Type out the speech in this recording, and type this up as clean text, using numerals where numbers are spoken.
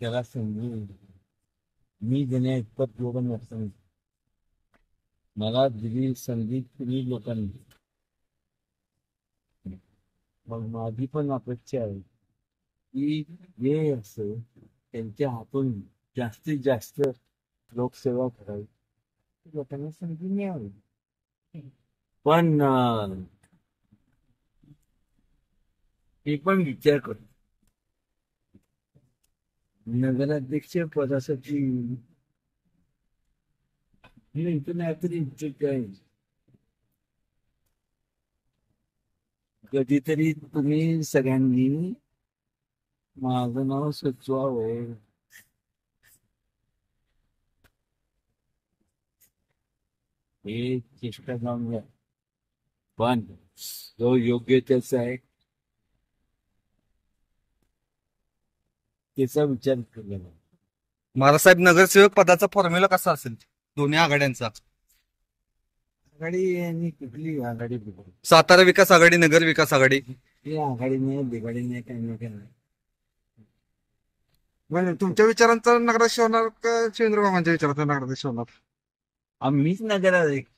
त्याला संधी मी देण्या इतपत लोक नसताना मला दिली संधी तुम्ही लोकांनी. मग माझी पण अपेक्षा आहे की जे असं त्यांच्या हातून जास्तीत जास्त लोकसेवा करावी, लोकांना संधी मिळावी. पण मी पण विचार करतो नगराध्यक्ष पदासाठी इथं नाही तरी इच्छुक आहे. कधीतरी तुम्ही सगळ्यांनी माझं नाव सुचवावं. हे चेष्टा जाऊन घ्या, पण जो योग्य त्याचा आहे त्याचा विचार केला. महाराजसाहेब, नगरसेवक पदाचा फॉर्म्युला कसा असेल दोन्ही आघाड्यांचा? आघाडी आणि कुठली आघाडी बिघाडी? सातारा विकास आघाडी, नगर विकास आघाडी. ही आघाडी नाही बिघाडी नाही, काही नाही काही नाही. म्हणजे तुमच्या विचारांचा नगराध्यक्ष होणार का शिवेंद्रबाबांच्या विचारांचा नगराध्यक्ष होणार? आम्हीच नगराध्यक्ष